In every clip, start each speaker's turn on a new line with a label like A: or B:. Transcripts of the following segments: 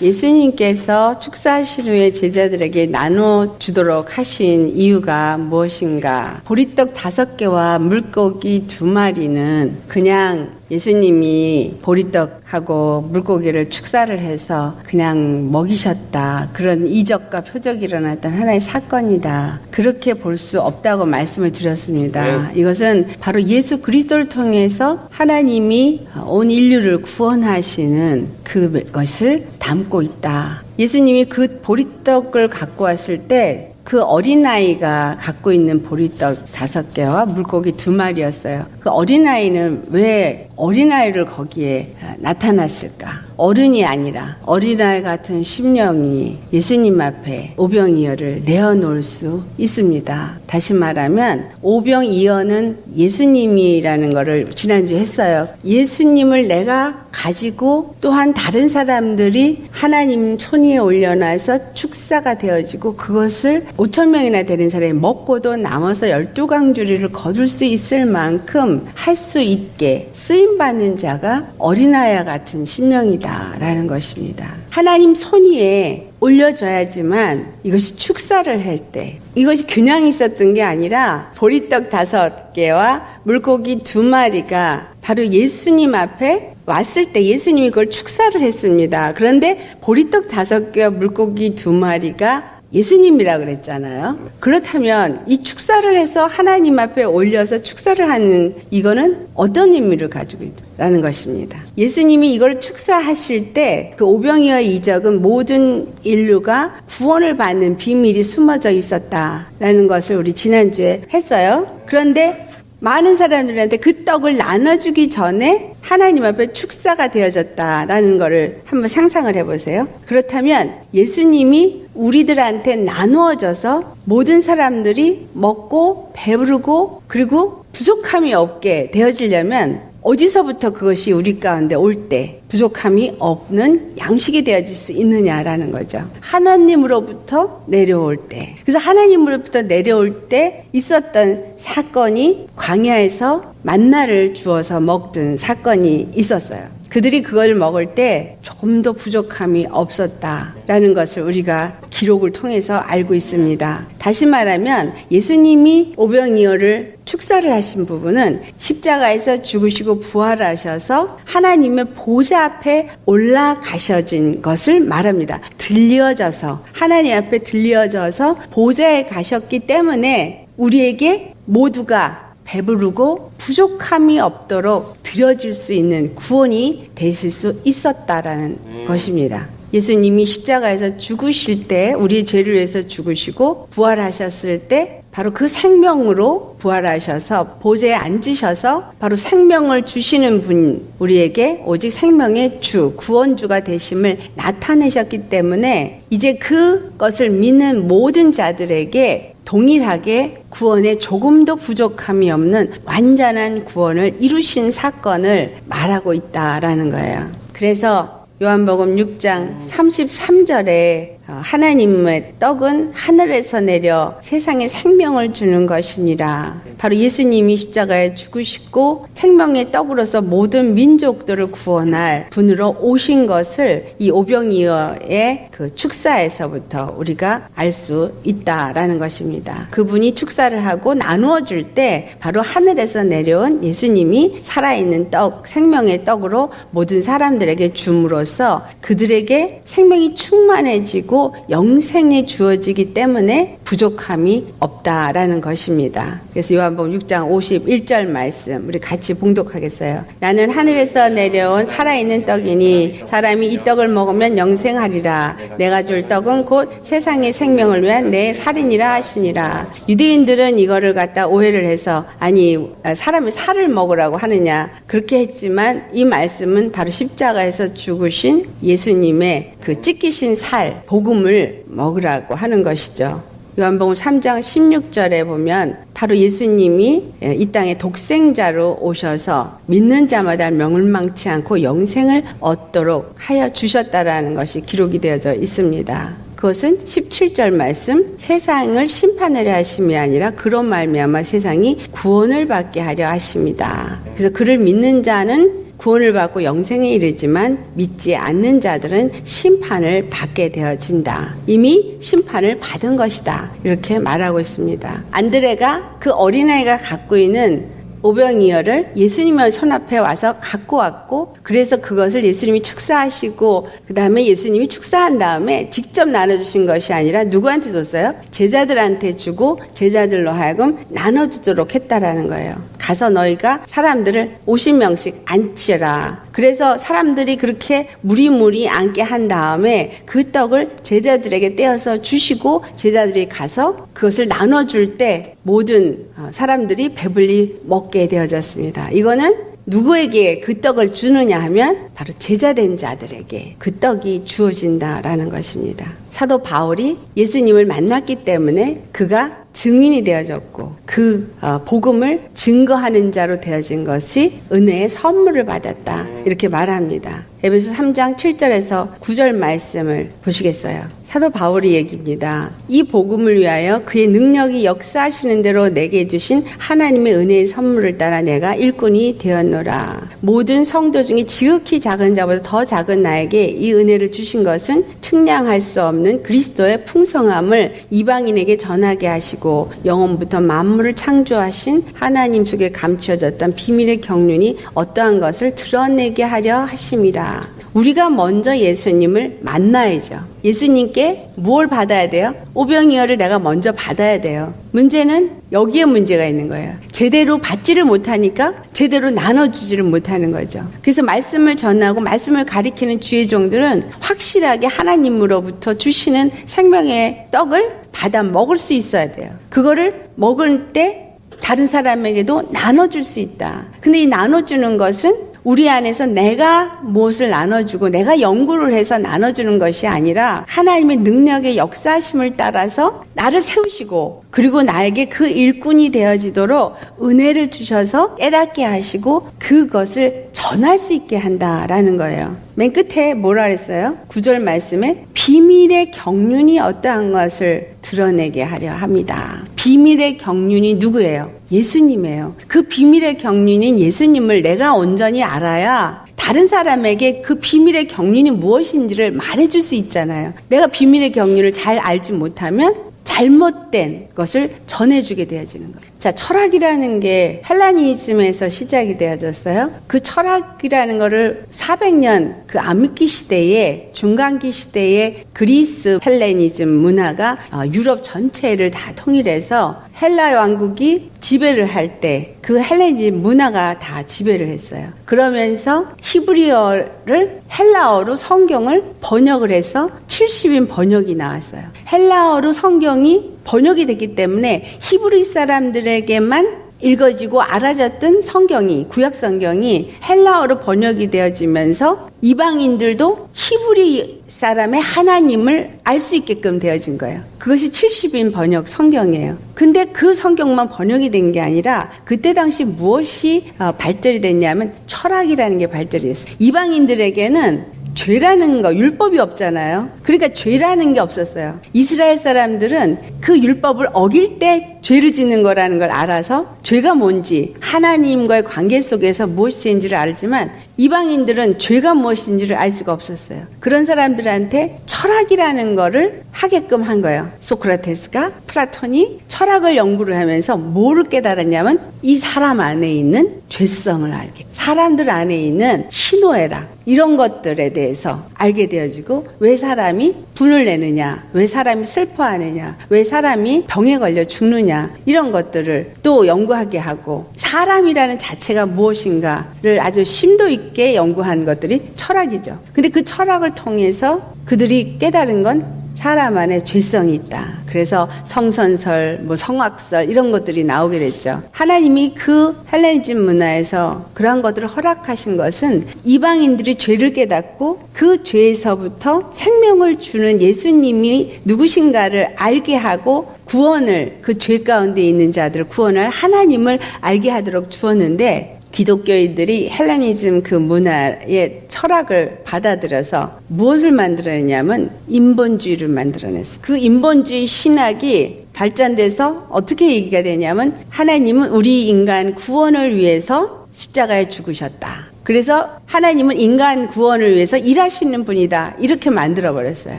A: 예수님께서 축사하신 후에 제자들에게 나눠주도록 하신 이유가 무엇인가? 보리떡 5개와 물고기 2마리는 그냥 예수님이 보리떡하고 물고기를 축사를 해서 그냥 먹이셨다. 그런 이적과 표적이 일어났던 하나의 사건이다. 그렇게 볼 수 없다고 말씀을 드렸습니다. 이것은 바로 예수 그리스도를 통해서 하나님이 온 인류를 구원하시는 그것을 담고 있다. 예수님이 그 보리떡을 갖고 왔을 때 그 어린아이가 갖고 있는 보리떡 5개와 물고기 2마리였어요. 그 어린아이는 왜 어린아이를 거기에 나타났을까? 어른이 아니라 어린아이 같은 심령이 예수님 앞에 오병이어를 내어놓을 수 있습니다. 다시 말하면 오병이어는 예수님이라는 것을 지난주에 했어요. 예수님을 내가 가지고 또한 다른 사람들이 하나님 손 위에 올려놔서 축사가 되어지고 그것을 5,000명이나 되는 사람이 먹고도 남아서 12강주리를 거둘 수 있을 만큼 할 수 있게 쓰임받는 자가 어린아이와 같은 심령이다라는 것입니다. 하나님 손 위에 올려줘야지만 이것이 축사를 할 때 이것이 그냥 있었던 게 아니라 보리떡 5개와 물고기 2마리가 바로 예수님 앞에 왔을 때 예수님이 그걸 축사를 했습니다. 그런데 보리떡 5개와 물고기 2마리가 예수님이라 그랬잖아요. 그렇다면 이 축사를 해서 하나님 앞에 올려서 축사를 하는 이거는 어떤 의미를 가지고 있다라는 것입니다. 예수님이 이걸 축사하실 때 그 오병이어 이적은 모든 인류가 구원을 받는 비밀이 숨어져 있었다라는 것을 우리 지난주에 했어요. 그런데 많은 사람들한테 그 떡을 나눠주기 전에 하나님 앞에 축사가 되어졌다라는 것을 한번 상상을 해보세요. 그렇다면 예수님이 우리들한테 나누어져서 모든 사람들이 먹고 배부르고 그리고 부족함이 없게 되어지려면 어디서부터 그것이 우리 가운데 올 때 부족함이 없는 양식이 되어질 수 있느냐라는 거죠. 하나님으로부터 내려올 때. 그래서 하나님으로부터 내려올 때 있었던 사건이 광야에서 만나를 주어서 먹던 사건이 있었어요. 그들이 그걸 먹을 때 조금도 부족함이 없었다라는 것을 우리가 기록을 통해서 알고 있습니다. 다시 말하면 예수님이 오병이어를 축사를 하신 부분은 십자가에서 죽으시고 부활하셔서 하나님의 보좌 앞에 올라가셔진 것을 말합니다. 들려져서 하나님 앞에 들려져서 보좌에 가셨기 때문에 우리에게 모두가 배부르고 부족함이 없도록 드려질 수 있는 구원이 되실 수 있었다라는 것입니다. 예수님이 십자가에서 죽으실 때 우리의 죄를 위해서 죽으시고 부활하셨을 때 바로 그 생명으로 부활하셔서 보좌에 앉으셔서 바로 생명을 주시는 분, 우리에게 오직 생명의 주, 구원주가 되심을 나타내셨기 때문에 이제 그것을 믿는 모든 자들에게 동일하게 구원에 조금도 부족함이 없는 완전한 구원을 이루신 사건을 말하고 있다라는 거예요. 그래서 요한복음 6장 33절에 하나님의 떡은 하늘에서 내려 세상에 생명을 주는 것이니라. 바로 예수님이 십자가에 죽으시고 생명의 떡으로서 모든 민족들을 구원할 분으로 오신 것을 이 오병이어의 그 축사에서부터 우리가 알 수 있다라는 것입니다. 그분이 축사를 하고 나누어 줄 때 바로 하늘에서 내려온 예수님이 살아있는 떡, 생명의 떡으로 모든 사람들에게 줌으로써 그들에게 생명이 충만해지고 영생이 주어지기 때문에 부족함이 없다라는 것입니다. 그래서 요한복음 6장 51절 말씀 우리 같이 봉독하겠어요. 나는 하늘에서 내려온 살아있는 떡이니 사람이 이 떡을 먹으면 영생하리라. 내가 줄 떡은 곧 세상의 생명을 위한 내 살이니라 하시니라. 유대인들은 이거를 갖다 오해를 해서 아니 사람이 살을 먹으라고 하느냐 그렇게 했지만 이 말씀은 바로 십자가에서 죽으신 예수님의 그 찢기신 살 복음을 먹으라고 하는 것이죠. 요한복음 3장 16절에 보면 바로 예수님이 이 땅에 독생자로 오셔서 믿는 자마다 멸망치 않고 영생을 얻도록 하여 주셨다라는 것이 기록이 되어져 있습니다. 그것은 17절 말씀 세상을 심판하려 하심이 아니라 그런 말미암아 세상이 구원을 받게 하려 하심이다. 그래서 그를 믿는 자는 구원을 받고 영생에 이르지만 믿지 않는 자들은 심판을 받게 되어진다. 이미 심판을 받은 것이다. 이렇게 말하고 있습니다. 안드레가 그 어린아이가 갖고 있는 오병이어를 예수님의 손 앞에 와서 갖고 왔고, 그래서 그것을 예수님이 축사하시고 그 다음에 예수님이 축사한 다음에 직접 나눠주신 것이 아니라 누구한테 줬어요? 제자들한테 주고 제자들로 하여금 나눠주도록 했다라는 거예요. 가서 너희가 사람들을 50명씩 앉히라. 그래서 사람들이 그렇게 무리무리 앉게 한 다음에 그 떡을 제자들에게 떼어서 주시고 제자들이 가서 그것을 나눠줄 때 모든 사람들이 배불리 먹게 되어졌습니다. 이거는 누구에게 그 떡을 주느냐 하면 바로 제자된 자들에게 그 떡이 주어진다라는 것입니다. 사도 바울이 예수님을 만났기 때문에 그가 증인이 되어졌고 그 복음을 증거하는 자로 되어진 것이 은혜의 선물을 받았다. 이렇게 말합니다. 에베소 3장 7절에서 9절 말씀을 보시겠어요? 사도 바울의 얘기입니다. 이 복음을 위하여 그의 능력이 역사하시는 대로 내게 주신 하나님의 은혜의 선물을 따라 내가 일꾼이 되었노라. 모든 성도 중에 지극히 작은 자보다 더 작은 나에게 이 은혜를 주신 것은 측량할 수 없는 그리스도의 풍성함을 이방인에게 전하게 하시고 영원부터 만물을 창조하신 하나님 속에 감추어졌던 비밀의 경륜이 어떠한 것을 드러내게 하려 하심이라. 우리가 먼저 예수님을 만나야죠. 예수님께 무엇을 받아야 돼요? 오병이어를 내가 먼저 받아야 돼요. 문제는 여기에 문제가 있는 거예요. 제대로 받지를 못하니까 제대로 나눠주지를 못하는 거죠. 그래서 말씀을 전하고 말씀을 가리키는 주의 종들은 확실하게 하나님으로부터 주시는 생명의 떡을 받아 먹을 수 있어야 돼요. 그거를 먹을 때 다른 사람에게도 나눠줄 수 있다. 근데 이 나눠주는 것은 우리 안에서 내가 무엇을 나눠주고 내가 연구를 해서 나눠주는 것이 아니라 하나님의 능력의 역사심을 따라서 나를 세우시고 그리고 나에게 그 일꾼이 되어지도록 은혜를 주셔서 깨닫게 하시고 그것을 전할 수 있게 한다라는 거예요. 맨 끝에 뭐라 그랬어요? 9절 말씀에 비밀의 경륜이 어떠한 것을 드러내게 하려 합니다. 비밀의 경륜이 누구예요? 예수님이에요. 그 비밀의 경륜인 예수님을 내가 온전히 알아야 다른 사람에게 그 비밀의 경륜이 무엇인지를 말해줄 수 있잖아요. 내가 비밀의 경륜을 잘 알지 못하면 잘못된 것을 전해주게 되어지는 거예요. 자, 철학이라는 게 헬라니즘에서 시작이 되어졌어요. 그 철학이라는 거를 400년 그 암흑기 시대에 중간기 시대에 그리스 헬레니즘 문화가 유럽 전체를 다 통일해서 헬라 왕국이 지배를 할 때 그 헬레니즘 문화가 다 지배를 했어요. 그러면서 히브리어를 헬라어로 성경을 번역을 해서 70인 번역이 나왔어요. 헬라어로 성경이 번역이 됐기 때문에 히브리 사람들에게만 읽어지고 알아졌던 성경이, 구약 성경이 헬라어로 번역이 되어지면서 이방인들도 히브리 사람의 하나님을 알 수 있게끔 되어진 거예요. 그것이 70인 번역 성경이에요. 근데 그 성경만 번역이 된 게 아니라 그때 당시 무엇이 발전이 됐냐면 철학이라는 게 발전이 됐어요. 이방인들에게는 죄라는 거, 율법이 없잖아요. 그러니까 죄라는 게 없었어요. 이스라엘 사람들은 그 율법을 어길 때 죄를 짓는 거라는 걸 알아서 죄가 뭔지 하나님과의 관계 속에서 무엇인지를 알지만 이방인들은 죄가 무엇인지를 알 수가 없었어요. 그런 사람들한테 철학이라는 거를 하게끔 한 거예요. 소크라테스가, 플라톤이 철학을 연구를 하면서 뭐를 깨달았냐면 이 사람 안에 있는 죄성을 알게, 사람들 안에 있는 희노애락 이런 것들에 대해서 알게 되어지고 왜 사람이 분을 내느냐, 왜 사람이 슬퍼하느냐, 왜 사람이 병에 걸려 죽느냐 이런 것들을 또 연구하게 하고 사람이라는 자체가 무엇인가를 아주 심도 있게 연구한 것들이 철학이죠. 근데 그 철학을 통해서 그들이 깨달은 건 사람 안에 죄성이 있다. 그래서 성선설, 성악설 이런 것들이 나오게 됐죠. 하나님이 그 헬레니즘 문화에서 그러한 것들을 허락하신 것은 이방인들이 죄를 깨닫고 그 죄에서부터 생명을 주는 예수님이 누구신가를 알게 하고 구원을, 그 죄 가운데 있는 자들을 구원할 하나님을 알게 하도록 주었는데 기독교인들이 헬레니즘 그 문화의 철학을 받아들여서 무엇을 만들어냈냐면 인본주의를 만들어냈어요. 그 인본주의 신학이 발전돼서 어떻게 얘기가 되냐면 하나님은 우리 인간 구원을 위해서 십자가에 죽으셨다. 그래서 하나님은 인간 구원을 위해서 일하시는 분이다. 이렇게 만들어버렸어요.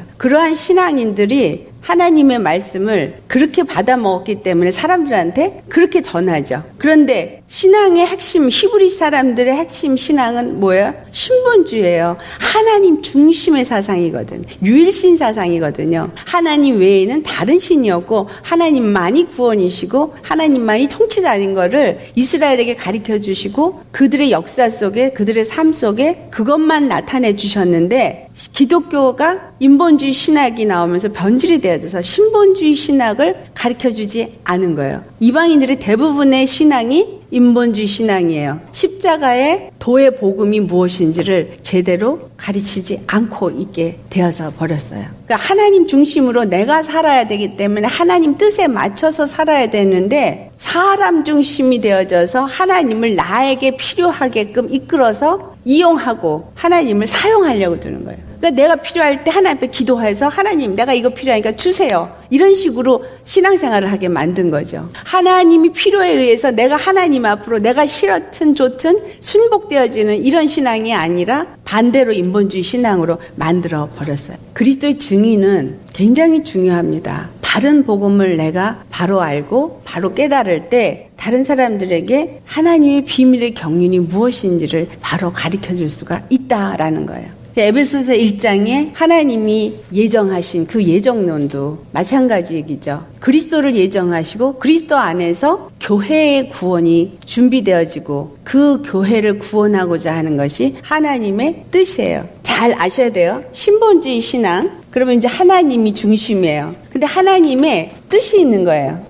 A: 그러한 신앙인들이 하나님의 말씀을 그렇게 받아먹었기 때문에 사람들한테 그렇게 전하죠. 그런데 신앙의 핵심, 히브리 사람들의 핵심 신앙은 뭐예요? 신본주의예요. 하나님 중심의 사상이거든요. 유일신 사상이거든요. 하나님 외에는 다른 신이 없고 하나님만이 구원이시고 하나님만이 통치자인 거를 이스라엘에게 가르쳐 주시고 그들의 역사 속에 그들의 삶 속에 그것만 나타내 주셨는데 기독교가 인본주의 신학이 나오면서 변질이 되어져서 신본주의 신학을 가르쳐주지 않은 거예요. 이방인들의 대부분의 신앙이 인본주의 신앙이에요. 십자가의 도의 복음이 무엇인지를 제대로 가르치지 않고 있게 되어서 버렸어요. 그러니까 하나님 중심으로 내가 살아야 되기 때문에 하나님 뜻에 맞춰서 살아야 되는데 사람 중심이 되어져서 하나님을 나에게 필요하게끔 이끌어서 이용하고 하나님을 사용하려고 드는 거예요. 그러니까 내가 필요할 때 하나님 앞에 기도해서 하나님 내가 이거 필요하니까 주세요. 이런 식으로 신앙생활을 하게 만든 거죠. 하나님이 필요에 의해서 내가 하나님 앞으로 내가 싫든 좋든 순복되어지는 이런 신앙이 아니라 반대로 인본주의 신앙으로 만들어 버렸어요. 그리스도의 증인은 굉장히 중요합니다. 바른 복음을 내가 바로 알고 바로 깨달을 때 다른 사람들에게 하나님의 비밀의 경륜이 무엇인지를 바로 가르쳐 줄 수가 있다라는 거예요. 에베소서 1장에 하나님이 예정하신 그 예정론도 마찬가지 얘기죠. 그리스도를 예정하시고 그리스도 안에서 교회의 구원이 준비되어지고 그 교회를 구원하고자 하는 것이 하나님의 뜻이에요. 잘 아셔야 돼요. 신본주의 신앙 그러면 이제 하나님이 중심이에요. 근데 하나님의 뜻이 있는 거예요.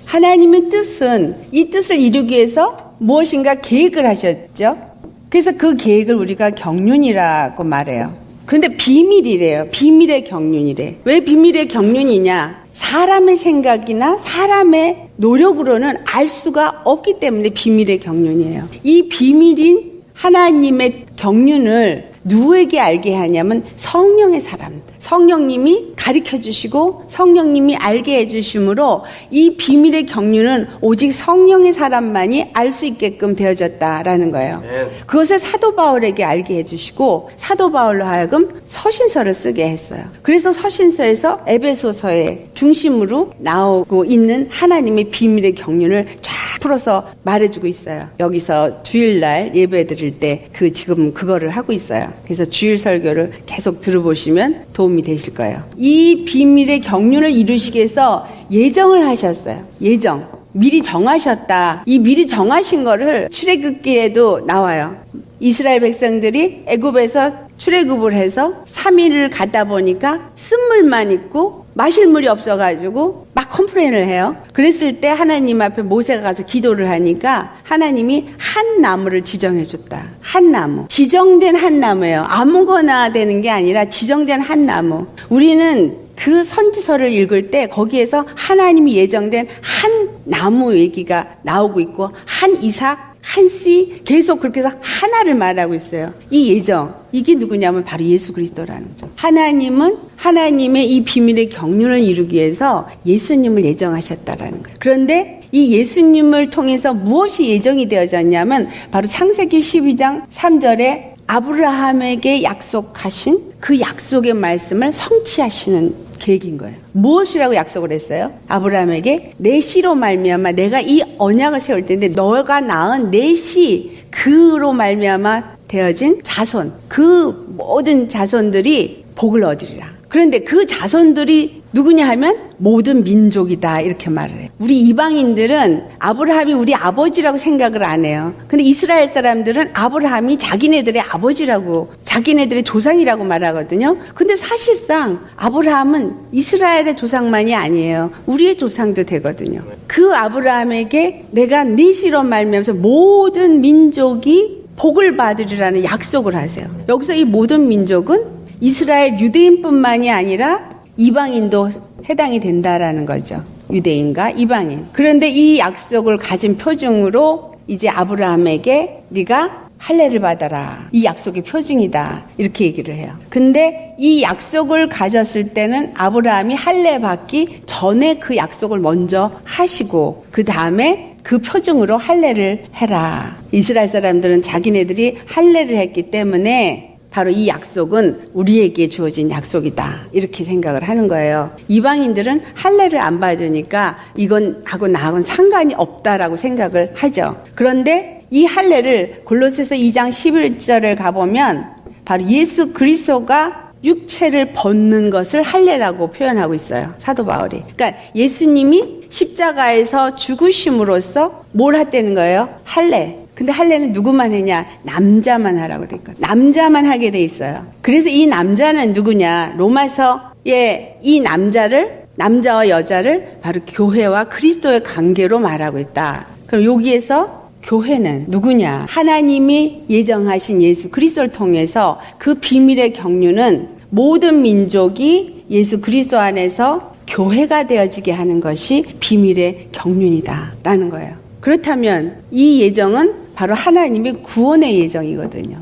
A: 하나님의 뜻은 이 뜻을 이루기 위해서 무엇인가 계획을 하셨죠. 그래서 그 계획을 우리가 경륜이라고 말해요. 근데 비밀이래요. 비밀의 경륜이래. 왜 비밀의 경륜이냐? 사람의 생각이나 사람의 노력으로는 알 수가 없기 때문에 비밀의 경륜이에요. 이 비밀인 하나님의 경륜을 누구에게 알게 하냐면 성령의 사람들. 성령님이 가르쳐 주시고 성령님이 알게 해 주심으로 이 비밀의 경륜은 오직 성령의 사람만이 알 수 있게끔 되어졌다라는 거예요. 그것을 사도 바울에게 알게 해 주시고 사도 바울로 하여금 서신서를 쓰게 했어요. 그래서 서신서에서 에베소서의 중심으로 나오고 있는 하나님의 비밀의 경륜을 쫙 풀어서 말해주고 있어요. 여기서 주일날 예배 드릴 때 지금 그거를 하고 있어요. 그래서 주일 설교를 계속 들어보시면 도움이 되실 거예요. 이 비밀의 경륜을 이루시기 위해서 예정을 하셨어요. 예정. 미리 정하셨다. 이 미리 정하신 거를 출애굽기에도 나와요. 이스라엘 백성들이 애굽에서 출애굽을 해서 3일을 갔다 보니까 쓴물만 있고 마실 물이 없어가지고 막 컴플레인을 해요. 그랬을 때 하나님 앞에 모세가 가서 기도를 하니까 하나님이 한 나무를 지정해 줬다. 한 나무. 지정된 한 나무예요. 아무거나 되는 게 아니라 지정된 한 나무. 우리는 그 선지서를 읽을 때 거기에서 하나님이 예정된 한 나무 얘기가 나오고 있고 한 이삭 한씨 계속 그렇게 해서 하나를 말하고 있어요. 이 예정 이게 누구냐면 바로 예수 그리스도라는 거죠. 하나님은 하나님의 이 비밀의 경륜을 이루기 위해서 예수님을 예정하셨다라는 거예요. 그런데 이 예수님을 통해서 무엇이 예정이 되어졌냐면 바로 창세기 12장 3절에 아브라함에게 약속하신 그 약속의 말씀을 성취하시는 계획인 거예요. 무엇이라고 약속을 했어요? 아브라함에게 내 씨로 말미암아 내가 이 언약을 세울 텐데 너가 낳은 내 씨 그로 말미암아 되어진 자손 그 모든 자손들이 복을 얻으리라. 그런데 그 자손들이 누구냐 하면 모든 민족이다 이렇게 말을 해요. 우리 이방인들은 아브라함이 우리 아버지라고 생각을 안 해요. 근데 이스라엘 사람들은 아브라함이 자기네들의 아버지라고 자기네들의 조상이라고 말하거든요. 근데 사실상 아브라함은 이스라엘의 조상만이 아니에요. 우리의 조상도 되거든요. 그 아브라함에게 내가 네 씨로 말미암아서 모든 민족이 복을 받으리라는 약속을 하세요. 여기서 이 모든 민족은 이스라엘 유대인뿐만이 아니라 이방인도 해당이 된다라는 거죠. 유대인과 이방인. 그런데 이 약속을 가진 표징으로 이제 아브라함에게 네가 할례를 받아라. 이 약속의 표징이다. 이렇게 얘기를 해요. 근데 이 약속을 가졌을 때는 아브라함이 할례 받기 전에 그 약속을 먼저 하시고 그 다음에 그 표징으로 할례를 해라. 이스라엘 사람들은 자기네들이 할례를 했기 때문에 바로 이 약속은 우리에게 주어진 약속이다. 이렇게 생각을 하는 거예요. 이방인들은 할례를 안 받으니까 이건 하고 나하고는 상관이 없다라고 생각을 하죠. 그런데 이 할례를 골로새서 2장 11절에 가보면 바로 예수 그리스도가 육체를 벗는 것을 할례라고 표현하고 있어요. 사도 바울이. 그러니까 예수님이 십자가에서 죽으심으로써 뭘 했다는 거예요? 할례. 근데 할례는 누구만 했냐? 남자만 하라고 돼 있거든요. 남자만 하게 돼 있어요. 그래서 이 남자는 누구냐? 로마서의 이 남자와 여자를 바로 교회와 그리스도의 관계로 말하고 있다. 그럼 여기에서 교회는 누구냐? 하나님이 예정하신 예수 그리스도를 통해서 그 비밀의 경륜은 모든 민족이 예수 그리스도 안에서 교회가 되어지게 하는 것이 비밀의 경륜이다라는 거예요. 그렇다면 이 예정은 바로 하나님의 구원의 예정이거든요.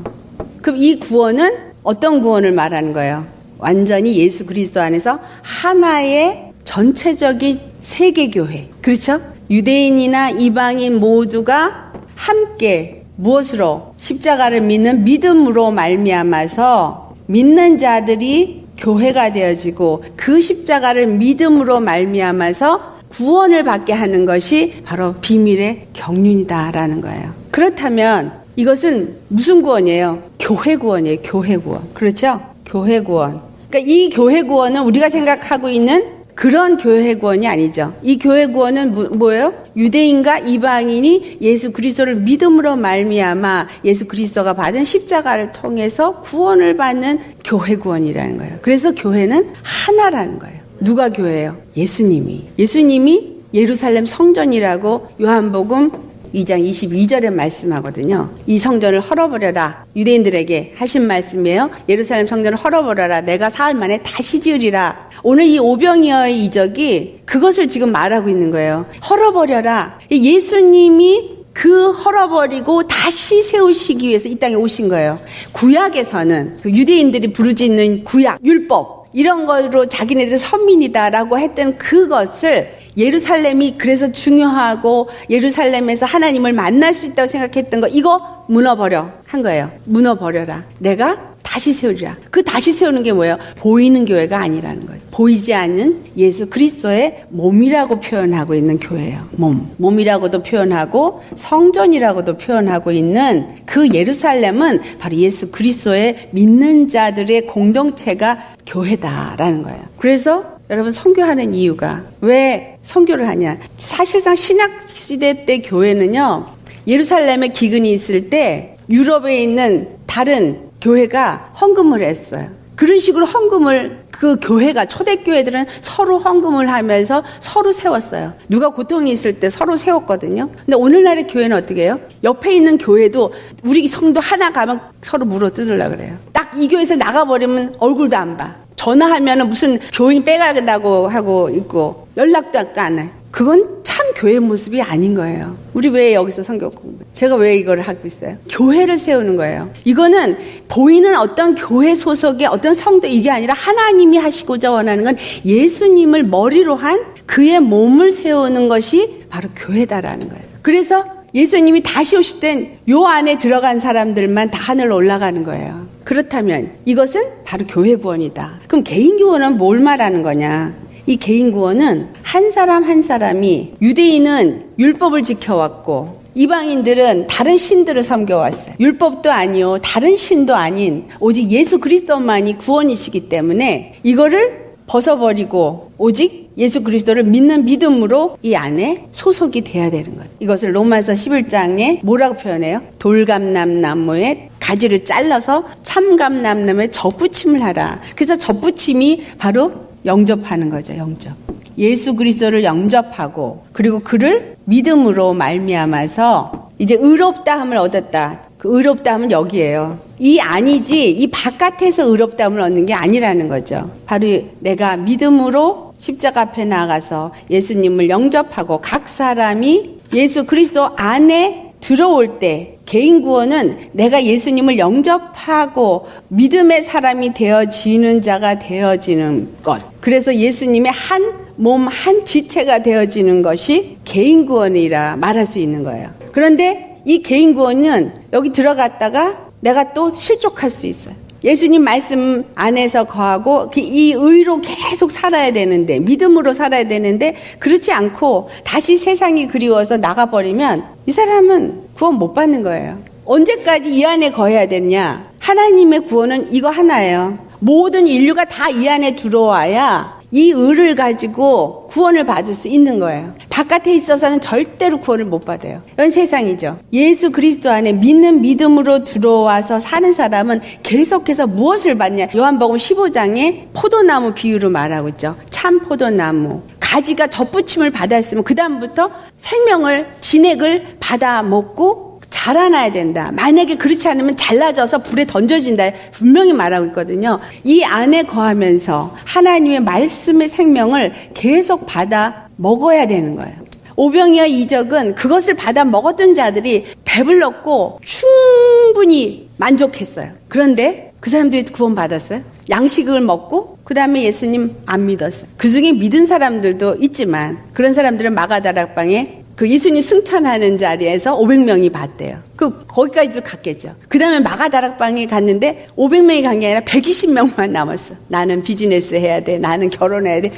A: 그럼 이 구원은 어떤 구원을 말하는 거예요? 완전히 예수 그리스도 안에서 하나의 전체적인 세계교회. 그렇죠? 유대인이나 이방인 모두가 함께 무엇으로? 십자가를 믿는 믿음으로 말미암아서 믿는 자들이 교회가 되어지고 그 십자가를 믿음으로 말미암아서 구원을 받게 하는 것이 바로 비밀의 경륜이다라는 거예요. 그렇다면 이것은 무슨 구원이에요? 교회 구원이에요. 교회 구원. 그렇죠? 교회 구원. 그러니까 이 교회 구원은 우리가 생각하고 있는 그런 교회 구원이 아니죠. 이 교회 구원은 뭐예요? 유대인과 이방인이 예수 그리스도를 믿음으로 말미암아 예수 그리스도가 받은 십자가를 통해서 구원을 받는 교회 구원이라는 거예요. 그래서 교회는 하나라는 거예요. 누가 교회예요? 예수님이 예루살렘 성전이라고 요한복음 2장 22절에 말씀하거든요. 이 성전을 헐어버려라. 유대인들에게 하신 말씀이에요. 예루살렘 성전을 헐어버려라. 내가 사흘 만에 다시 지으리라. 오늘 이 오병이어의 이적이 그것을 지금 말하고 있는 거예요. 헐어버려라. 예수님이 그 헐어버리고 다시 세우시기 위해서 이 땅에 오신 거예요. 구약에서는 유대인들이 부르짖는 구약, 율법 이런 거로 자기네들이 선민이다라고 했던 그것을 예루살렘이 그래서 중요하고 예루살렘에서 하나님을 만날 수 있다고 생각했던 거 이거 무너버려 한 거예요. 무너버려라. 내가 다시 세우리라. 그 다시 세우는 게 뭐예요? 보이는 교회가 아니라는 거예요. 보이지 않는 예수 그리스도의 몸이라고 표현하고 있는 교회예요. 몸이라고도 표현하고 성전이라고도 표현하고 있는 그 예루살렘은 바로 예수 그리스도의 믿는 자들의 공동체가 교회다라는 거예요. 그래서 여러분 선교하는 이유가 왜 선교를 하냐? 사실상 신약시대 때 교회는요. 예루살렘에 기근이 있을 때 유럽에 있는 다른 교회가 헌금을 했어요. 그런 식으로 헌금을 그 교회가 초대교회들은 서로 헌금을 하면서 서로 세웠어요. 누가 고통이 있을 때 서로 세웠거든요. 근데 오늘날의 교회는 어떻게 해요? 옆에 있는 교회도 우리 성도 하나 가면 서로 물어뜯으려고 그래요. 딱 이 교회에서 나가버리면 얼굴도 안 봐. 전화하면 무슨 교인 빼간다고 하고 있고 연락도 안 해. 그건 참 교회 모습이 아닌 거예요. 우리 왜 여기서 성경 공부? 제가 왜 이걸 하고 있어요? 교회를 세우는 거예요. 이거는 보이는 어떤 교회 소속의 어떤 성도 이게 아니라 하나님이 하시고자 원하는 건 예수님을 머리로 한 그의 몸을 세우는 것이 바로 교회다라는 거예요. 그래서 예수님이 다시 오실 땐 요 안에 들어간 사람들만 다 하늘로 올라가는 거예요. 그렇다면 이것은 바로 교회 구원이다. 그럼 개인 구원은 뭘 말하는 거냐? 이 개인 구원은 한 사람 한 사람이 유대인은 율법을 지켜왔고 이방인들은 다른 신들을 섬겨왔어요. 율법도 아니요 다른 신도 아닌 오직 예수 그리스도만이 구원이시기 때문에 이거를 벗어버리고 오직 예수 그리스도를 믿는 믿음으로 이 안에 소속이 돼야 되는 거예요. 이것을 로마서 11장에 뭐라고 표현해요? 돌감람나무에 가지를 잘라서 참감람나무에 접붙임을 하라. 그래서 접붙임이 바로 영접하는 거죠. 영접. 예수 그리스도를 영접하고 그리고 그를 믿음으로 말미암아서 이제 의롭다함을 얻었다. 그 의롭다함은 여기예요. 이 아니지 이 바깥에서 의롭다함을 얻는 게 아니라는 거죠. 바로 내가 믿음으로 십자가 앞에 나가서 예수님을 영접하고 각 사람이 예수 그리스도 안에 들어올 때 개인 구원은 내가 예수님을 영접하고 믿음의 사람이 되어지는 자가 되어지는 것. 그래서 예수님의 한 몸, 한 지체가 되어지는 것이 개인 구원이라 말할 수 있는 거예요. 그런데 이 개인 구원은 여기 들어갔다가 내가 또 실족할 수 있어요. 예수님 말씀 안에서 거하고 이 의로 계속 살아야 되는데, 믿음으로 살아야 되는데, 그렇지 않고 다시 세상이 그리워서 나가버리면 이 사람은 구원 못 받는 거예요. 언제까지 이 안에 거해야 되느냐? 하나님의 구원은 이거 하나예요. 모든 인류가 다 이 안에 들어와야 이 의를 가지고 구원을 받을 수 있는 거예요. 바깥에 있어서는 절대로 구원을 못 받아요. 이건 세상이죠. 예수 그리스도 안에 믿는 믿음으로 들어와서 사는 사람은 계속해서 무엇을 받냐? 요한복음 15장에 포도나무 비유로 말하고 있죠. 참 포도나무. 가지가 덧붙임을 받았으면 그 다음부터 생명을, 진액을 받아 먹고 자라나야 된다. 만약에 그렇지 않으면 잘라져서 불에 던져진다. 분명히 말하고 있거든요. 이 안에 거하면서 하나님의 말씀의 생명을 계속 받아 먹어야 되는 거예요. 오병이어 이적은 그것을 받아 먹었던 자들이 배불렀고 충분히 만족했어요. 그런데 그 사람들이 구원 받았어요. 양식을 먹고 그 다음에 예수님 안 믿었어요. 그 중에 믿은 사람들도 있지만 그런 사람들은 마가다락방에 그 예수님 승천하는 자리에서 500명이 봤대요. 거기까지도 갔겠죠. 그 다음에 마가다락방에 갔는데 500명이 간 게 아니라 120명만 남았어. 나는 비즈니스 해야 돼. 나는 결혼해야 돼.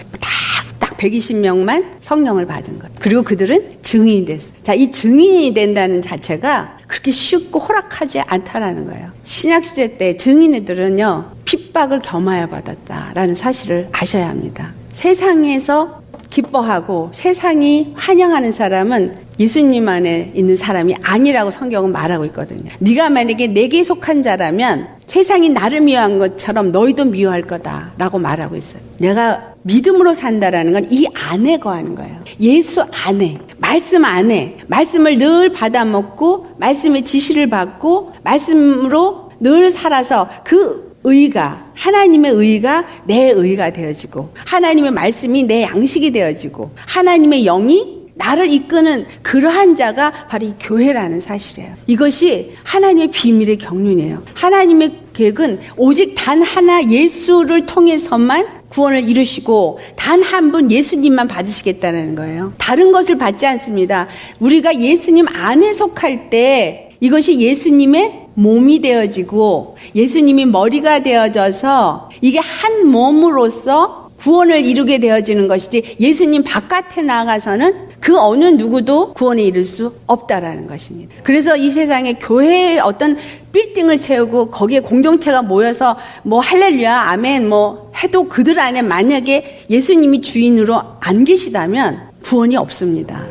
A: 딱 120명만 성령을 받은 거예요. 그리고 그들은 증인이 됐어요. 자, 이 증인이 된다는 자체가 그렇게 쉽고 호락하지 않다라는 거예요. 신약시대 때 증인들은요, 핍박을 겸하여 받았다라는 사실을 아셔야 합니다. 세상에서 기뻐하고 세상이 환영하는 사람은 예수님 안에 있는 사람이 아니라고 성경은 말하고 있거든요. 네가 만약에 내게 속한 자라면 세상이 나를 미워한 것처럼 너희도 미워할 거다라고 말하고 있어요. 내가 믿음으로 산다라는 건 이 안에 거하는 거예요. 예수 안에, 말씀 안에, 말씀을 늘 받아먹고 말씀의 지시를 받고 말씀으로 늘 살아서 그 의가, 하나님의 의가 내 의가 되어지고 하나님의 말씀이 내 양식이 되어지고 하나님의 영이 나를 이끄는 그러한 자가 바로 이 교회라는 사실이에요. 이것이 하나님의 비밀의 경륜이에요. 하나님의 계획은 오직 단 하나 예수를 통해서만 구원을 이루시고 단 한 분 예수님만 받으시겠다는 거예요. 다른 것을 받지 않습니다. 우리가 예수님 안에 속할 때 이것이 예수님의 몸이 되어지고 예수님이 머리가 되어져서 이게 한 몸으로서 구원을 이루게 되어지는 것이지 예수님 바깥에 나가서는 그 어느 누구도 구원에 이룰 수 없다라는 것입니다. 그래서 이 세상에 교회에 어떤 빌딩을 세우고 거기에 공동체가 모여서 뭐 할렐루야 아멘 뭐 해도 그들 안에 만약에 예수님이 주인으로 안 계시다면 구원이 없습니다.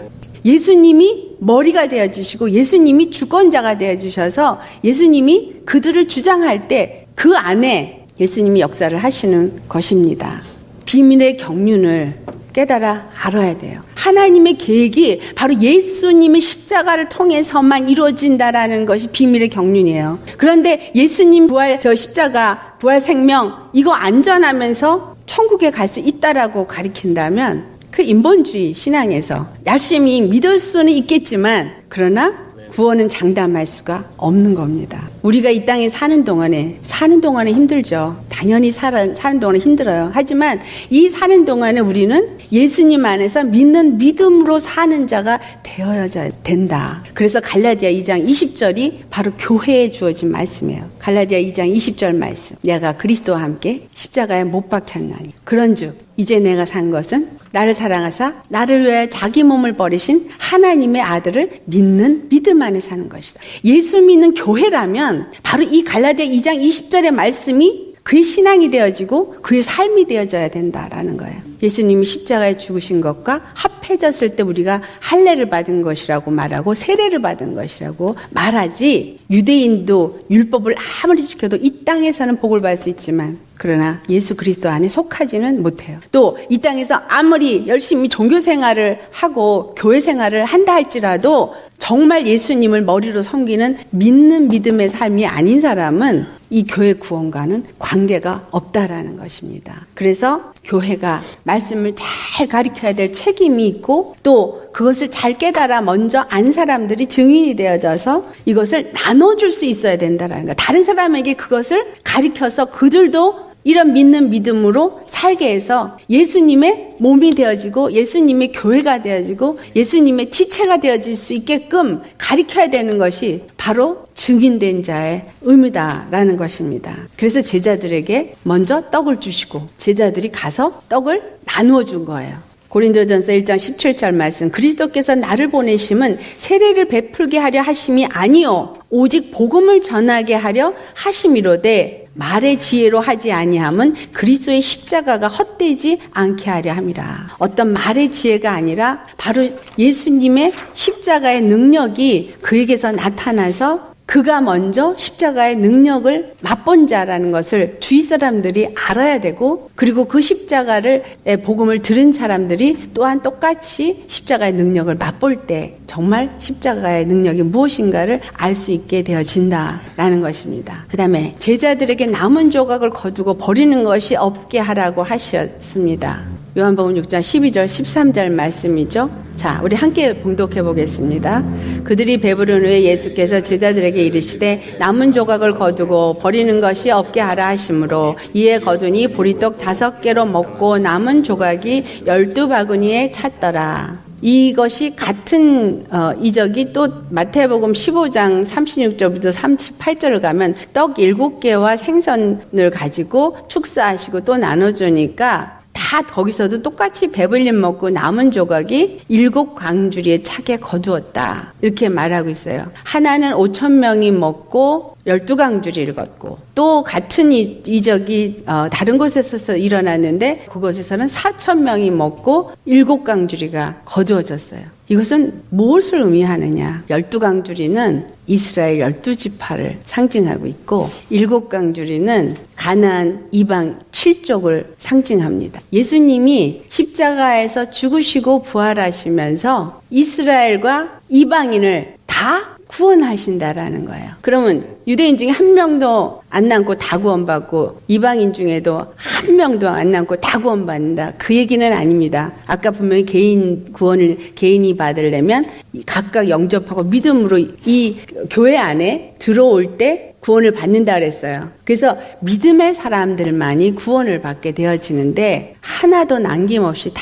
A: 예수님이 머리가 되어주시고 예수님이 주권자가 되어주셔서 예수님이 그들을 주장할 때 그 안에 예수님이 역사를 하시는 것입니다. 비밀의 경륜을 깨달아 알아야 돼요. 하나님의 계획이 바로 예수님의 십자가를 통해서만 이루어진다라는 것이 비밀의 경륜이에요. 그런데 예수님 부활, 십자가, 부활 생명 이거 안전하면서 천국에 갈 수 있다라고 가리킨다면 그 인본주의 신앙에서 열심히 믿을 수는 있겠지만 그러나 구원은 장담할 수가 없는 겁니다. 우리가 이 땅에 사는 동안에 힘들죠. 당연히 사는 동안에 힘들어요. 하지만 이 사는 동안에 우리는 예수님 안에서 믿는 믿음으로 사는 자가 되어야 된다. 그래서 갈라디아 2장 20절이 바로 교회에 주어진 말씀이에요. 갈라디아 2장 20절 말씀. 내가 그리스도와 함께 십자가에 못 박혔나니 그런즉 이제 내가 산 것은 나를 사랑하사 나를 위하여 자기 몸을 버리신 하나님의 아들을 믿는 믿음 안에 사는 것이다. 예수 믿는 교회라면 바로 이 갈라디아 2장 20절의 말씀이 그의 신앙이 되어지고 그의 삶이 되어져야 된다라는 거예요. 예수님이 십자가에 죽으신 것과 합해졌을 때 우리가 할례를 받은 것이라고 말하고 세례를 받은 것이라고 말하지 유대인도 율법을 아무리 지켜도 이 땅에서는 복을 받을 수 있지만 그러나 예수 그리스도 안에 속하지는 못해요. 또 이 땅에서 아무리 열심히 종교 생활을 하고 교회 생활을 한다 할지라도 정말 예수님을 머리로 섬기는 믿는 믿음의 삶이 아닌 사람은 이 교회 구원과는 관계가 없다라는 것입니다. 그래서 교회가 말씀을 잘 가르쳐야 될 책임이 있고 또 그것을 잘 깨달아 먼저 안 사람들이 증인이 되어져서 이것을 나눠줄 수 있어야 된다라는 거. 다른 사람에게 그것을 가르쳐서 그들도 이런 믿는 믿음으로 살게 해서 예수님의 몸이 되어지고 예수님의 교회가 되어지고 예수님의 지체가 되어질 수 있게끔 가르쳐야 되는 것이 바로 증인된 자의 의무다라는 것입니다. 그래서 제자들에게 먼저 떡을 주시고 제자들이 가서 떡을 나누어 준 거예요. 고린도전서 1장 17절 말씀, 그리스도께서 나를 보내심은 세례를 베풀게 하려 하심이 아니요 오직 복음을 전하게 하려 하심이로되 말의 지혜로 하지 아니함은 그리스도의 십자가가 헛되지 않게 하려 함이라. 어떤 말의 지혜가 아니라 바로 예수님의 십자가의 능력이 그에게서 나타나서 그가 먼저 십자가의 능력을 맛본 자라는 것을 주위 사람들이 알아야 되고 그리고 그 십자가를 복음을 들은 사람들이 또한 똑같이 십자가의 능력을 맛볼 때 정말 십자가의 능력이 무엇인가를 알 수 있게 되어진다라는 것입니다. 그 다음에 제자들에게 남은 조각을 거두고 버리는 것이 없게 하라고 하셨습니다. 요한복음 6장 12절 13절 말씀이죠. 자, 우리 함께 봉독해 보겠습니다. 그들이 배부른 후에 예수께서 제자들에게 이르시되 남은 조각을 거두고 버리는 것이 없게 하라 하심으로 이에 거두니 보리떡 5개로 먹고 남은 조각이 12바구니에 찼더라. 이것이 같은 이적이 또 마태복음 15장 36절부터 38절을 가면 떡 7개와 생선을 가지고 축사하시고 또 나눠주니까 다 거기서도 똑같이 배불림 먹고 남은 조각이 7광주리에 차게 거두었다. 이렇게 말하고 있어요. 하나는 5,000명이 먹고 12광주리를 걷고 또 같은 이적이 다른 곳에서 일어났는데 그곳에서는 4,000명이 먹고 7광주리가 거두어졌어요. 이것은 무엇을 의미하느냐? 12광주리는 이스라엘 12지파를 상징하고 있고 7광주리는 가나안 이방 7족을 상징합니다. 예수님이 십자가에서 죽으시고 부활하시면서 이스라엘과 이방인을 다 구원하신다라는 거예요. 그러면 유대인 중에 한 명도 안 남고 다 구원받고 이방인 중에도 한 명도 안 남고 다 구원받는다. 그 얘기는 아닙니다. 아까 분명히 개인 구원을 개인이 받으려면 각각 영접하고 믿음으로 이 교회 안에 들어올 때 구원을 받는다 그랬어요. 그래서 믿음의 사람들만이 구원을 받게 되어지는데 하나도 남김없이 다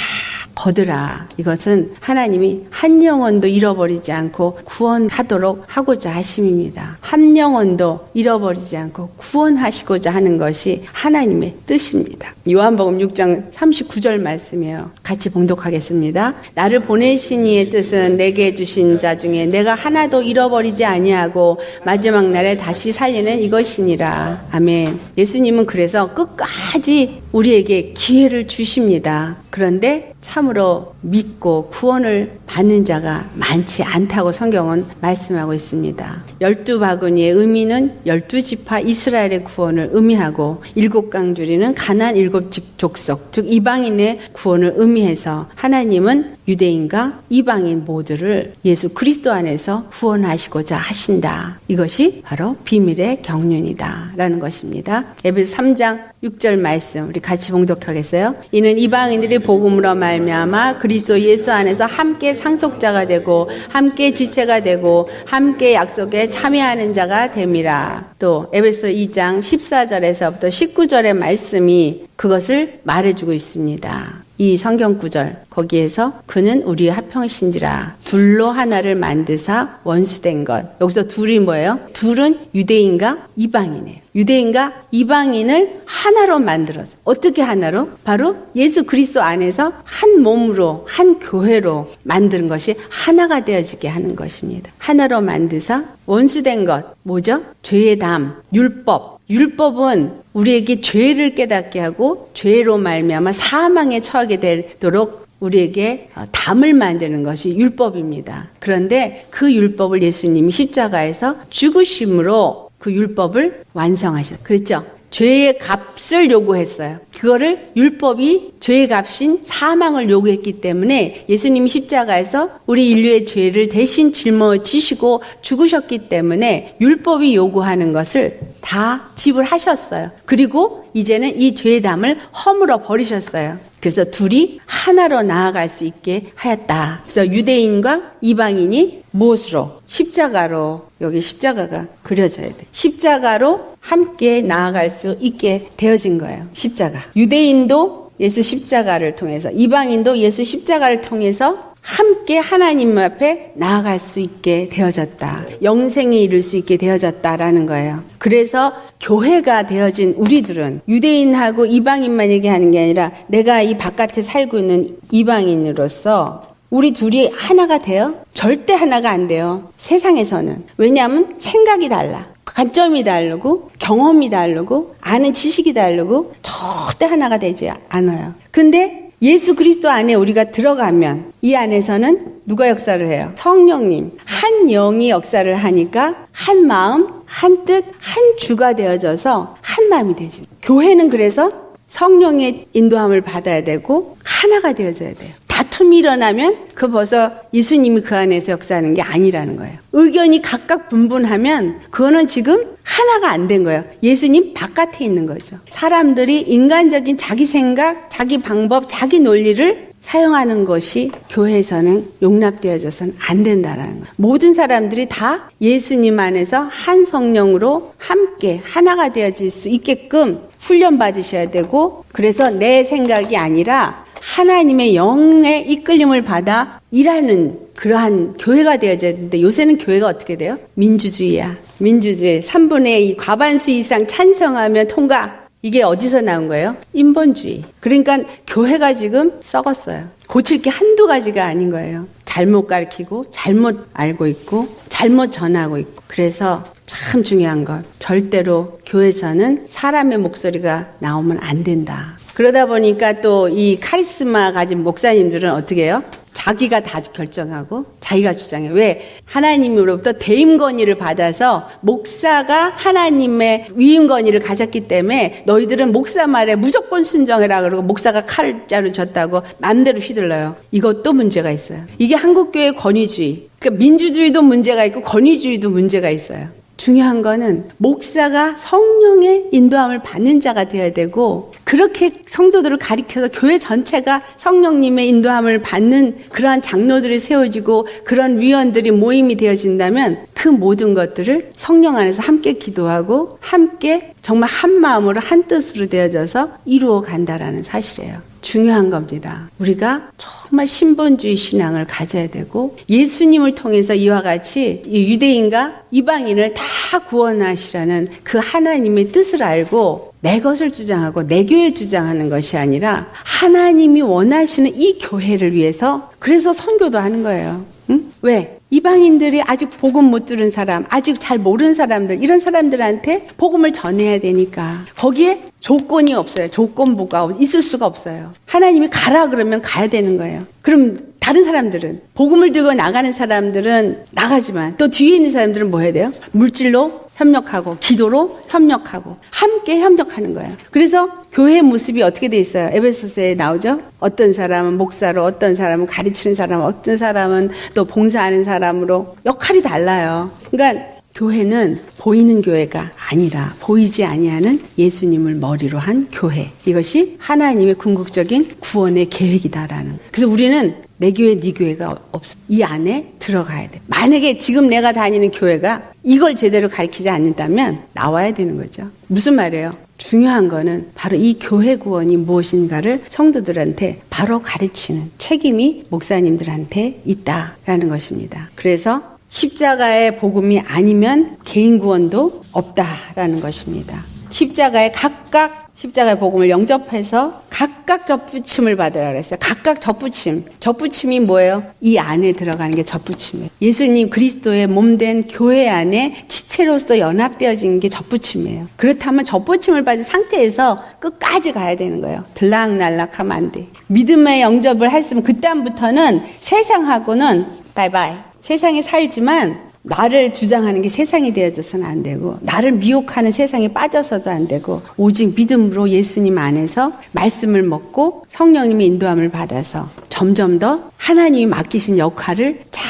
A: 거두라. 이것은 하나님이 한 영혼도 잃어버리지 않고 구원하도록 하고자 하심입니다. 한 영혼도 잃어버리지 않고 구원하시고자 하는 것이 하나님의 뜻입니다. 요한복음 6장 39절 말씀이에요. 같이 봉독하겠습니다. 나를 보내신 이의 뜻은 내게 주신 자 중에 내가 하나도 잃어버리지 아니하고 마지막 날에 다시 살리는 이것이니라. 아멘. 예수님은 그래서 끝까지 우리에게 기회를 주십니다. 그런데 참으로 믿고 구원을 받는 자가 많지 않다고 성경은 말씀하고 있습니다. 12바구니의 의미는 12지파 이스라엘의 구원을 의미하고 7광주리는 가나안 7족속 즉 이방인의 구원을 의미해서 하나님은 유대인과 이방인 모두를 예수 그리스도 안에서 구원하시고자 하신다. 이것이 바로 비밀의 경륜이다 라는 것입니다. 에베소 3장 6절 말씀 우리 같이 봉독하겠어요? 이는 이방인들이 복음으로 말미암아 그리스도 예수 안에서 함께 상속자가 되고 함께 지체가 되고 함께 약속에 참여하는 자가 됨이라. 또 에베소 2장 14절에서부터 19절의 말씀이 그것을 말해주고 있습니다. 이 성경 구절 거기에서 그는 우리의 합형이신지라 둘로 하나를 만드사 원수된 것. 여기서 둘이 뭐예요? 둘은 유대인과 이방인이에요. 유대인과 이방인을 하나로 만들어서 어떻게 하나로? 바로 예수 그리스도 안에서 한 몸으로 한 교회로 만드는 것이 하나가 되어지게 하는 것입니다. 하나로 만드사 원수된 것 뭐죠? 죄의 담, 율법. 율법은 우리에게 죄를 깨닫게 하고 죄로 말미암아 사망에 처하게 되도록 우리에게 담을 만드는 것이 율법입니다. 그런데 그 율법을 예수님이 십자가에서 죽으심으로 그 율법을 완성하셨어요. 그렇죠? 죄의 값을 요구했어요. 그거를 율법이 죄의 값인 사망을 요구했기 때문에 예수님이 십자가에서 우리 인류의 죄를 대신 짊어지시고 죽으셨기 때문에 율법이 요구하는 것을 다 지불하셨어요. 그리고 이제는 이 죄의 담을 허물어 버리셨어요. 그래서 둘이 하나로 나아갈 수 있게 하였다. 그래서 유대인과 이방인이 무엇으로? 십자가로. 여기 십자가가 그려져야 돼. 십자가로 함께 나아갈 수 있게 되어진 거예요. 십자가. 유대인도 예수 십자가를 통해서, 이방인도 예수 십자가를 통해서 함께 하나님 앞에 나아갈 수 있게 되어졌다. 영생에 이를 수 있게 되어졌다라는 거예요. 그래서 교회가 되어진 우리들은 유대인하고 이방인만 얘기하는 게 아니라 내가 이 바깥에 살고 있는 이방인으로서 우리 둘이 하나가 돼요? 절대 하나가 안 돼요. 세상에서는. 왜냐하면 생각이 달라. 관점이 다르고 경험이 다르고 아는 지식이 다르고 절대 하나가 되지 않아요. 근데 예수 그리스도 안에 우리가 들어가면 이 안에서는 누가 역사를 해요? 성령님. 한 영이 역사를 하니까 한 마음, 한 뜻, 한 주가 되어져서 한 마음이 되죠. 교회는 그래서 성령의 인도함을 받아야 되고 하나가 되어져야 돼요. 다툼이 일어나면 그 벌써 예수님이 그 안에서 역사하는 게 아니라는 거예요. 의견이 각각 분분하면 그거는 지금 하나가 안 된 거예요. 예수님 바깥에 있는 거죠. 사람들이 인간적인 자기 생각, 자기 방법, 자기 논리를 사용하는 것이 교회에서는 용납되어져서는 안 된다라는 거예요. 모든 사람들이 다 예수님 안에서 한 성령으로 함께 하나가 되어질 수 있게끔 훈련받으셔야 되고, 그래서 내 생각이 아니라 하나님의 영의 이끌림을 받아 일하는 그러한 교회가 되어져야 되는데, 요새는 교회가 어떻게 돼요? 민주주의야. 민주주의. 3분의 2 과반수 이상 찬성하면 통과. 이게 어디서 나온 거예요? 인본주의. 그러니까 교회가 지금 썩었어요. 고칠 게 한두 가지가 아닌 거예요. 잘못 가르치고 잘못 알고 있고 잘못 전하고 있고. 그래서 참 중요한 건 절대로 교회에서는 사람의 목소리가 나오면 안 된다. 그러다 보니까 또 이 카리스마 가진 목사님들은 어떻게 해요? 자기가 다 결정하고 자기가 주장해. 왜? 하나님으로부터 대임 권위를 받아서 목사가 하나님의 위임 권위를 가졌기 때문에 너희들은 목사 말에 무조건 순종해라 그러고 목사가 칼자루 줬다고 마음대로 휘둘러요. 이것도 문제가 있어요. 이게 한국교회 권위주의. 그러니까 민주주의도 문제가 있고 권위주의도 문제가 있어요. 중요한 거는 목사가 성령의 인도함을 받는 자가 되어야 되고, 그렇게 성도들을 가리켜서 교회 전체가 성령님의 인도함을 받는 그러한 장로들이 세워지고 그런 위원들이 모임이 되어진다면 그 모든 것들을 성령 안에서 함께 기도하고 함께 정말 한 마음으로 한 뜻으로 되어져서 이루어 간다라는 사실이에요. 중요한 겁니다. 우리가 정말 신본주의 신앙을 가져야 되고, 예수님을 통해서 이와 같이 유대인과 이방인을 다 구원하시라는 그 하나님의 뜻을 알고 내 것을 주장하고 내 교회 주장하는 것이 아니라 하나님이 원하시는 이 교회를 위해서, 그래서 선교도 하는 거예요. 응? 왜? 이방인들이 아직 복음 못 들은 사람, 아직 잘 모르는 사람들, 이런 사람들한테 복음을 전해야 되니까 거기에 조건이 없어요. 조건부가 있을 수가 없어요. 하나님이 가라 그러면 가야 되는 거예요. 그럼 다른 사람들은, 복음을 들고 나가는 사람들은 나가지만 또 뒤에 있는 사람들은 뭐 해야 돼요? 물질로 협력하고 기도로 협력하고 함께 협력하는 거예요. 그래서 교회의 모습이 어떻게 돼 있어요? 에베소서에 나오죠? 어떤 사람은 목사로, 어떤 사람은 가르치는 사람, 어떤 사람은 또 봉사하는 사람으로 역할이 달라요. 그러니까 교회는 보이는 교회가 아니라 보이지 아니하는 예수님을 머리로 한 교회. 이것이 하나님의 궁극적인 구원의 계획이다라는. 그래서 우리는 내 교회, 네 교회가 없어. 이 안에 들어가야 돼. 만약에 지금 내가 다니는 교회가 이걸 제대로 가르치지 않는다면 나와야 되는 거죠. 무슨 말이에요? 중요한 거는 바로 이 교회 구원이 무엇인가를 성도들한테 바로 가르치는 책임이 목사님들한테 있다라는 것입니다. 그래서 십자가의 복음이 아니면 개인 구원도 없다라는 것입니다. 십자가의 각각 십자가의 복음을 영접해서 각각 접붙임을 받으라 그랬어요. 각각 접붙임. 접붙임이 뭐예요? 이 안에 들어가는 게 접붙임이에요. 예수님 그리스도의 몸된 교회 안에 지체로서 연합되어진 게 접붙임이에요. 그렇다면 접붙임을 받은 상태에서 끝까지 가야 되는 거예요. 들락날락하면 안 돼. 믿음의 영접을 했으면 그다음부터는 세상하고는 바이바이. 세상에 살지만 나를 주장하는 게 세상이 되어져서는 안 되고 나를 미혹하는 세상에 빠져서도 안 되고 오직 믿음으로 예수님 안에서 말씀을 먹고 성령님의 인도함을 받아서 점점 더 하나님이 맡기신 역할을 잘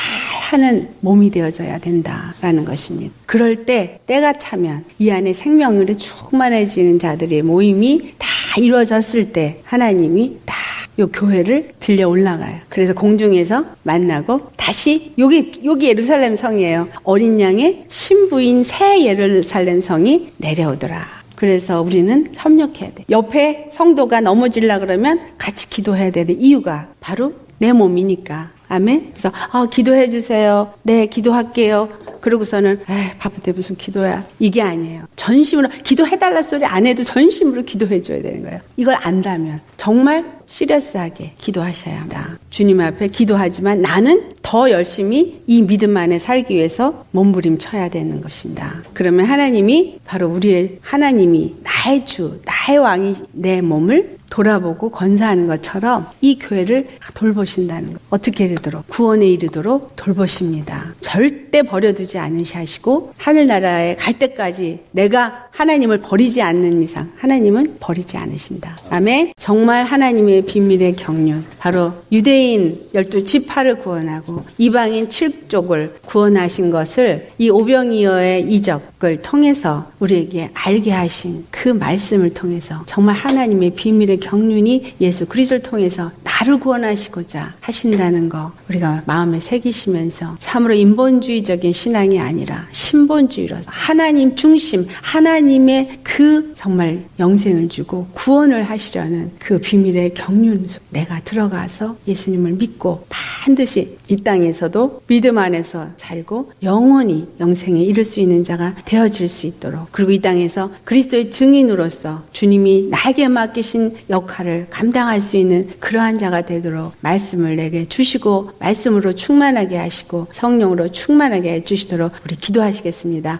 A: 하는 몸이 되어져야 된다라는 것입니다. 그럴 때 때가 차면 이 안에 생명으로 충만해지는 자들의 모임이 다 이루어졌을 때 하나님이 다 요 교회를 들려 올라가요. 그래서 공중에서 만나고 다시 여기 예루살렘 성이에요. 어린 양의 신부인 새 예루살렘 성이 내려오더라. 그래서 우리는 협력해야 돼. 옆에 성도가 넘어지려 그러면 같이 기도해야 되는 이유가 바로 내 몸이니까. 아멘. 그래서 기도해 주세요. 네, 기도할게요. 그러고서는 바쁜데 무슨 기도야. 이게 아니에요. 전심으로 기도해달라 소리 안 해도 전심으로 기도해 줘야 되는 거예요. 이걸 안다면 정말 시리어스하게 기도하셔야 합니다. 주님 앞에 기도하지만 나는 더 열심히 이 믿음 안에 살기 위해서 몸부림쳐야 되는 것입니다. 그러면 하나님이 바로 하나님이 나의 주, 나의 왕이 내 몸을 돌아보고 건사하는 것처럼 이 교회를 돌보신다는 것. 어떻게 되도록 구원에 이르도록 돌보십니다. 절대 버려두지 않으시고 하늘나라에 갈 때까지 내가 하나님을 버리지 않는 이상 하나님은 버리지 않으신다. 아멘. 정말 하나님의 비밀의 경륜 바로 유대인 12지파를 구원하고 이방인 7족을 구원하신 것을 이 오병이어의 이적을 통해서 우리에게 알게 하신 그 말씀을 통해서 정말 하나님의 비밀의 경륜이 예수 그리스도를 통해서 나를 구원하시고자 하신다는 거 우리가 마음에 새기시면서 참으로 인본주의적인 신앙이 아니라 신본주의로서 하나님 중심 하나님의 그 정말 영생을 주고 구원을 하시려는 그 비밀의 경륜 속 내가 들어가서 예수님을 믿고 반드시 이 땅에서도 믿음 안에서 살고 영원히 영생에 이를 수 있는 자가 되어질 수 있도록 그리고 이 땅에서 그리스도의 증인으로서 주님이 나에게 맡기신 역할을 감당할 수 있는 그러한 자가 되도록 말씀을 내게 주시고 말씀으로 충만하게 하시고 성령으로 충만하게 해주시도록 우리 기도하시겠습니다.